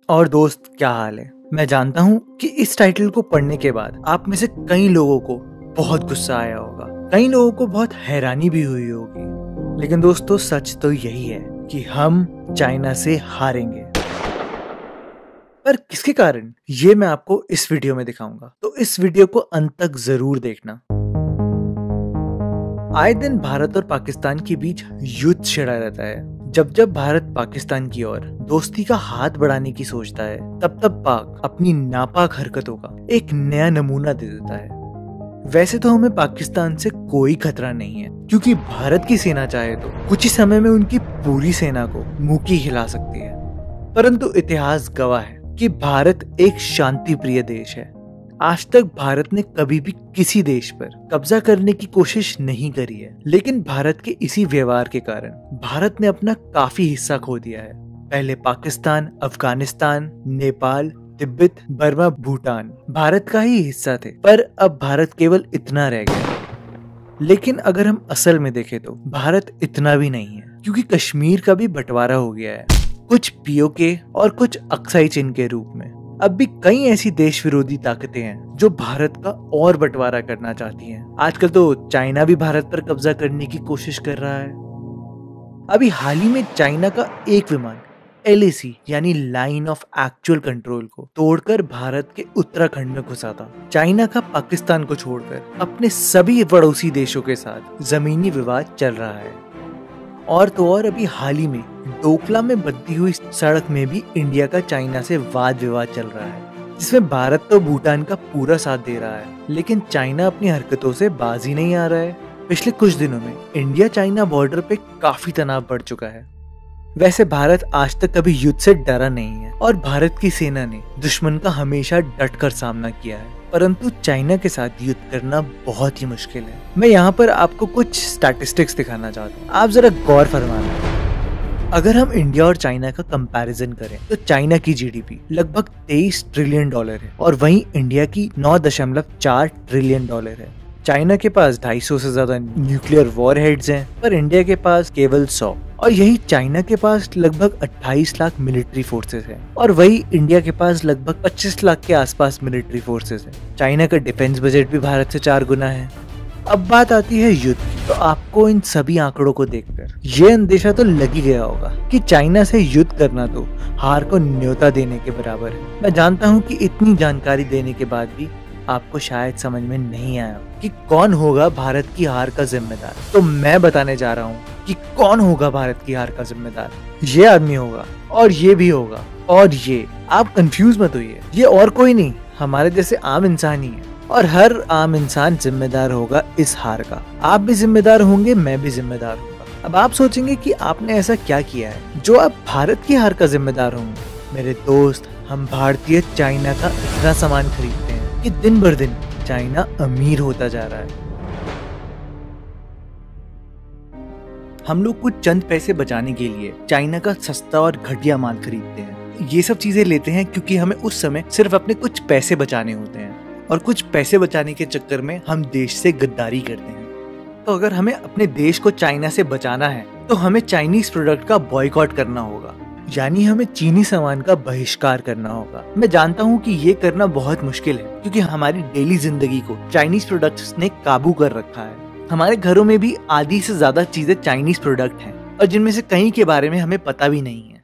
और दोस्त, क्या हाल है? मैं जानता हूँ कि इस टाइटल को पढ़ने के बाद आप में से कई लोगों को बहुत गुस्सा आया होगा, कई लोगों को बहुत हैरानी भी हुई होगी। लेकिन दोस्तों, सच तो यही है कि हम चाइना से हारेंगे। पर किसके कारण, ये मैं आपको इस वीडियो में दिखाऊंगा, तो इस वीडियो को अंत तक जरूर देखना। आए दिन भारत और पाकिस्तान के बीच युद्ध छिड़ा रहता है। जब भारत पाकिस्तान की ओर दोस्ती का हाथ बढ़ाने की सोचता है, तब पाक अपनी नापाक हरकतों का एक नया नमूना दे देता है। वैसे तो हमें पाकिस्तान से कोई खतरा नहीं है, क्योंकि भारत की सेना चाहे तो कुछ ही समय में उनकी पूरी सेना को मुंह हिला सकती है। परंतु इतिहास गवाह है कि भारत एक शांति प्रिय देश है। आज तक भारत ने कभी भी किसी देश पर कब्जा करने की कोशिश नहीं करी है, लेकिन भारत के इसी व्यवहार के कारण भारत ने अपना काफी हिस्सा खो दिया है। पहले पाकिस्तान, अफगानिस्तान, नेपाल, तिब्बत, बर्मा, भूटान भारत का ही हिस्सा थे, पर अब भारत केवल इतना रह गया। लेकिन अगर हम असल में देखें तो भारत इतना भी नहीं है, क्योंकि कश्मीर का भी बंटवारा हो गया है, कुछ पीओके और कुछ अक्साई चिन्ह के रूप में। अब भी कई ऐसी देश विरोधी ताकतें हैं जो भारत का और बंटवारा करना चाहती हैं। आजकल तो चाइना भी भारत पर कब्जा करने की कोशिश कर रहा है। अभी हाल ही में चाइना का एक विमान LAC यानी लाइन ऑफ एक्चुअल कंट्रोल को तोड़कर भारत के उत्तराखंड में घुसा था। चाइना का पाकिस्तान को छोड़कर अपने सभी पड़ोसी देशों के साथ जमीनी विवाद चल रहा है। और तो और अभी हाल ही में डोकला में बनती हुई सड़क में भी इंडिया का चाइना से वाद विवाद चल रहा है, जिसमें भारत तो भूटान का पूरा साथ दे रहा है, लेकिन चाइना अपनी हरकतों से बाज ही नहीं आ रहा है। पिछले कुछ दिनों में इंडिया चाइना बॉर्डर पे काफी तनाव बढ़ चुका है। वैसे भारत आज तक कभी युद्ध से डरा नहीं है और भारत की सेना ने दुश्मन का हमेशा डट कर सामना किया है, परंतु चाइना के साथ युद्ध करना बहुत ही मुश्किल है। मैं यहाँ पर आपको कुछ स्टैटिस्टिक्स दिखाना चाहता हूँ, आप जरा गौर फरमाना। अगर हम इंडिया और चाइना का कंपैरिजन करें तो चाइना की GDP लगभग $23 ट्रिलियन है और वहीं इंडिया की $9.4 ट्रिलियन है। चाइना के पास 250 से ज्यादा न्यूक्लियर वॉरहेड्स हैं, पर इंडिया के पास केवल 100। और यही चाइना के पास लगभग 28 लाख मिलिट्री फोर्सेस है और वही इंडिया के पास लगभग 25 लाख के आसपास मिलिट्री फोर्सेस है। चाइना का डिफेंस बजट भी भारत से 4 गुना है। अब बात आती है युद्ध की, तो आपको इन सभी आंकड़ों को देखकर ये अंदेशा तो लग ही गया होगा कि चाइना से युद्ध करना तो हार को न्योता देने के बराबर है। मैं जानता हूँ कि इतनी जानकारी देने के बाद भी आपको शायद समझ में नहीं आया कि कौन होगा भारत की हार का जिम्मेदार। तो मैं बताने जा रहा हूँ कि कौन होगा भारत की हार का जिम्मेदार। ये आदमी होगा, और ये भी होगा, और ये। आप कंफ्यूज मत होइए, ये और कोई नहीं, हमारे जैसे आम इंसान ही है, और हर आम इंसान जिम्मेदार होगा इस हार का। आप भी जिम्मेदार होंगे, मैं भी जिम्मेदार हूँ। अब आप सोचेंगे कि आपने ऐसा क्या किया है जो आप भारत की हार का जिम्मेदार होंगे। मेरे दोस्त, हम भारतीय चाइना का इतना सामान खरीदते हैं कि दिन भर दिन चाइना अमीर होता जा रहा है। हम लोग कुछ चंद पैसे बचाने के लिए चाइना का सस्ता और घटिया माल खरीदते हैं। ये सब चीजें लेते हैं क्योंकि हमें उस समय सिर्फ अपने कुछ पैसे बचाने होते हैं, और कुछ पैसे बचाने के चक्कर में हम देश से गद्दारी करते हैं। तो अगर हमें अपने देश को चाइना से बचाना है तो हमें चाइनीज प्रोडक्ट का बॉयकॉट करना होगा, यानी हमें चीनी सामान का बहिष्कार करना होगा। मैं जानता हूँ कि ये करना बहुत मुश्किल है, क्योंकि हमारी डेली जिंदगी को चाइनीज प्रोडक्ट्स ने काबू कर रखा है। हमारे घरों में भी आधी से ज्यादा चीजें चाइनीज प्रोडक्ट हैं, और जिनमें से कई के बारे में हमें पता भी नहीं है।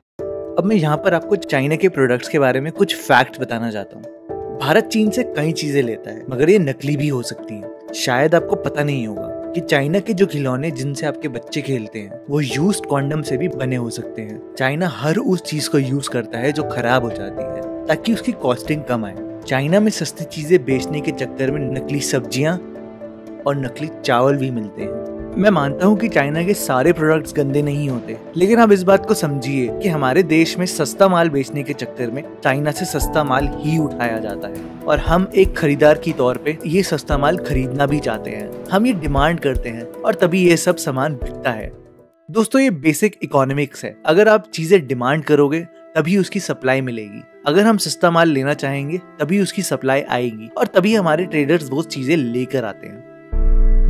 अब मैं यहाँ पर आपको चाइना के प्रोडक्ट्स के बारे में कुछ फैक्ट बताना चाहता हूँ। भारत चीन से कई चीजें लेता है, मगर ये नकली भी हो सकती हैं। शायद आपको पता नहीं होगा कि चाइना के जो खिलौने जिनसे आपके बच्चे खेलते हैं वो यूज्ड कॉन्डम से भी बने हो सकते हैं। चाइना हर उस चीज को यूज करता है जो खराब हो जाती है, ताकि उसकी कॉस्टिंग कम आए। चाइना में सस्ती चीजें बेचने के चक्कर में नकली सब्जियां और नकली चावल भी मिलते हैं। मैं मानता हूँ कि चाइना के सारे प्रोडक्ट्स गंदे नहीं होते, लेकिन आप इस बात को समझिए कि हमारे देश में सस्ता माल बेचने के चक्कर में चाइना से सस्ता माल ही उठाया जाता है, और हम एक खरीदार की तौर पे ये सस्ता माल खरीदना भी चाहते हैं। हम ये डिमांड करते हैं, और तभी ये सब सामान बिकता है। दोस्तों, ये बेसिक इकोनॉमिक्स है। अगर आप चीजें डिमांड करोगे तभी उसकी सप्लाई मिलेगी। अगर हम सस्ता माल लेना चाहेंगे तभी उसकी सप्लाई आएगी, और तभी हमारे ट्रेडर्स वो चीजें लेकर आते हैं।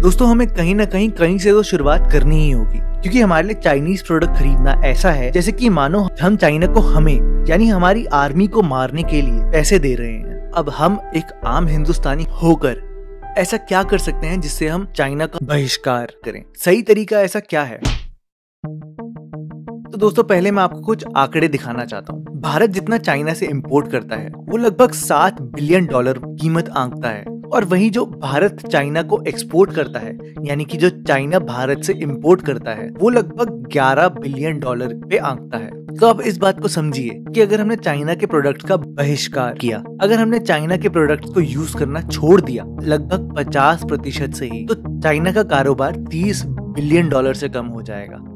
दोस्तों, हमें कहीं ना कहीं से तो शुरुआत करनी ही होगी। क्योंकि हमारे लिए चाइनीज प्रोडक्ट खरीदना ऐसा है जैसे कि मानो हम चाइना को हमें यानी हमारी आर्मी को मारने के लिए पैसे दे रहे हैं। अब हम एक आम हिंदुस्तानी होकर ऐसा क्या कर सकते हैं जिससे हम चाइना का बहिष्कार करें? सही तरीका ऐसा क्या है? तो दोस्तों पहले मैं आपको कुछ आंकड़े दिखाना चाहता हूँ। भारत जितना चाइना से इंपोर्ट करता है वो लगभग $7 बिलियन कीमत आंकता है, और वहीं जो भारत चाइना को एक्सपोर्ट करता है यानी कि जो चाइना भारत से इंपोर्ट करता है वो लगभग $11 बिलियन पे आंकता है। तो अब इस बात को समझिए कि अगर हमने चाइना के प्रोडक्ट का बहिष्कार किया, अगर हमने चाइना के प्रोडक्ट को यूज करना छोड़ दिया लगभग 50% से ही, तो चाइना का कारोबार $30 बिलियन से कम हो जाएगा।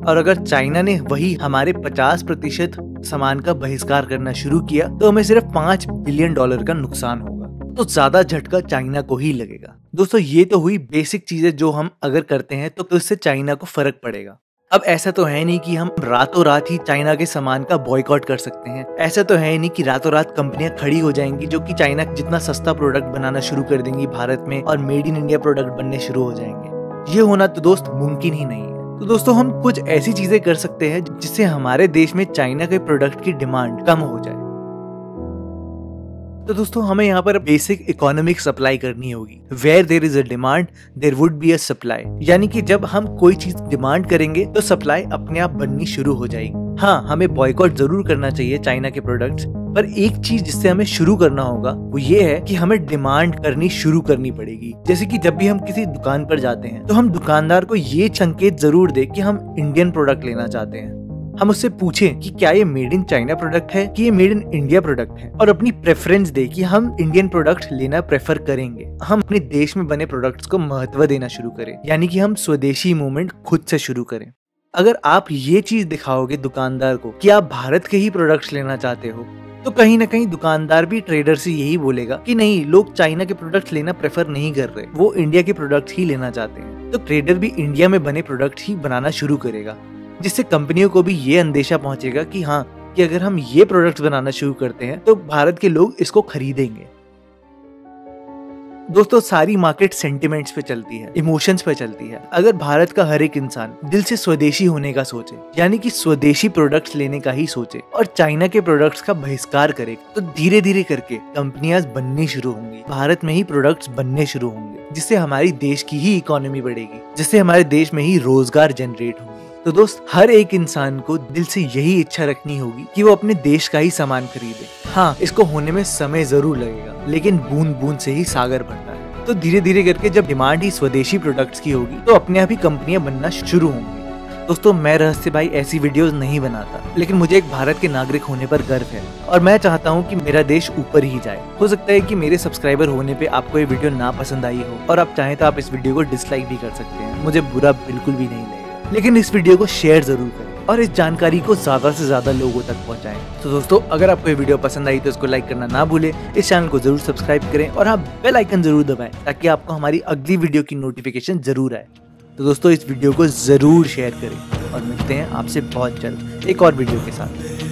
और अगर चाइना ने वही हमारे 50% सामान का बहिष्कार करना शुरू किया तो हमें सिर्फ $5 बिलियन का नुकसान होगा। तो ज्यादा झटका चाइना को ही लगेगा। दोस्तों ये तो हुई बेसिक चीजें जो हम अगर करते हैं तो इससे चाइना को फर्क पड़ेगा। अब ऐसा तो है नहीं कि हम रातों रात ही चाइना के सामान का बॉयकॉट कर सकते हैं। ऐसा तो है नहीं कि रातों रात कंपनियां खड़ी हो जाएंगी जो कि चाइना जितना सस्ता प्रोडक्ट बनाना शुरू कर देंगी भारत में और मेड इन इंडिया प्रोडक्ट बनने शुरू हो जाएंगे। ये होना तो दोस्त मुमकिन ही नहीं है। तो दोस्तों हम कुछ ऐसी चीजें कर सकते हैं जिससे हमारे देश में चाइना के प्रोडक्ट की डिमांड कम हो जाए। तो दोस्तों हमें यहाँ पर बेसिक इकोनॉमिक सप्लाई करनी होगी। Where there is a demand there would be a supply, यानी कि जब हम कोई चीज डिमांड करेंगे तो सप्लाई अपने आप बननी शुरू हो जाएगी। हाँ, हमें बॉयकॉट जरूर करना चाहिए चाइना के प्रोडक्ट्स, पर एक चीज जिससे हमें शुरू करना होगा वो ये है कि हमें डिमांड करनी शुरू करनी पड़ेगी। जैसे कि जब भी हम किसी दुकान पर जाते हैं तो हम दुकानदार को ये संकेत जरूर दे कि हम इंडियन प्रोडक्ट लेना चाहते हैं। हम उससे पूछें कि क्या ये मेड इन चाइना प्रोडक्ट है कि ये मेड इन इंडिया प्रोडक्ट है, और अपनी प्रेफरेंस दे कि हम इंडियन प्रोडक्ट लेना प्रेफर करेंगे। हम अपने देश में बने प्रोडक्ट्स को महत्व देना शुरू करें, यानी कि हम स्वदेशी मूवमेंट खुद से शुरू करें। अगर आप ये चीज दिखाओगे दुकानदार को कि आप भारत के ही प्रोडक्ट्स लेना चाहते हो, तो कहीं ना कहीं दुकानदार भी ट्रेडर से यही बोलेगा कि नहीं, लोग चाइना के प्रोडक्ट्स लेना प्रेफर नहीं कर रहे, वो इंडिया के प्रोडक्ट्स ही लेना चाहते हैं। तो ट्रेडर भी इंडिया में बने प्रोडक्ट ही बनाना शुरू करेगा, जिससे कंपनियों को भी ये अंदेशा पहुंचेगा कि हाँ, कि अगर हम ये प्रोडक्ट्स बनाना शुरू करते हैं तो भारत के लोग इसको खरीदेंगे। दोस्तों सारी मार्केट सेंटिमेंट्स पे चलती है, इमोशंस पे चलती है। अगर भारत का हर एक इंसान दिल से स्वदेशी होने का सोचे, यानी कि स्वदेशी प्रोडक्ट्स लेने का ही सोचे और चाइना के प्रोडक्ट्स का बहिष्कार करे, तो धीरे धीरे करके कंपनियां बननी शुरू होंगी, भारत में ही प्रोडक्ट्स बनने शुरू होंगे, जिससे हमारी देश की ही इकोनॉमी बढ़ेगी, जिससे हमारे देश में ही रोजगार जनरेट होंगे। तो दोस्त हर एक इंसान को दिल से यही इच्छा रखनी होगी कि वो अपने देश का ही सामान खरीदे। हाँ, इसको होने में समय जरूर लगेगा, लेकिन बूंद बूंद से ही सागर भरता है। तो धीरे धीरे करके जब डिमांड ही स्वदेशी प्रोडक्ट्स की होगी तो अपने आप ही कंपनियां बनना शुरू होंगी। दोस्तों मैं रहस्य भाई ऐसी वीडियोस नहीं बनाता, लेकिन मुझे एक भारत के नागरिक होने पर गर्व है और मैं चाहता हूँ कि मेरा देश ऊपर ही जाए। हो सकता है कि मेरे सब्सक्राइबर होने पे आपको ये वीडियो ना पसंद आई हो और आप चाहें तो आप इस वीडियो को डिसलाइक भी कर सकते हैं, मुझे बुरा बिल्कुल भी नहीं लगेगा। लेकिन इस वीडियो को शेयर जरूर करें और इस जानकारी को ज्यादा से ज्यादा लोगों तक पहुंचाएं। तो दोस्तों अगर आपको ये वीडियो पसंद आई तो इसको लाइक करना ना भूलें, इस चैनल को जरूर सब्सक्राइब करें और हाँ, बेल आइकन जरूर दबाएं ताकि आपको हमारी अगली वीडियो की नोटिफिकेशन जरूर आए। तो दोस्तों इस वीडियो को जरूर शेयर करें और मिलते हैं आपसे बहुत जल्द एक और वीडियो के साथ।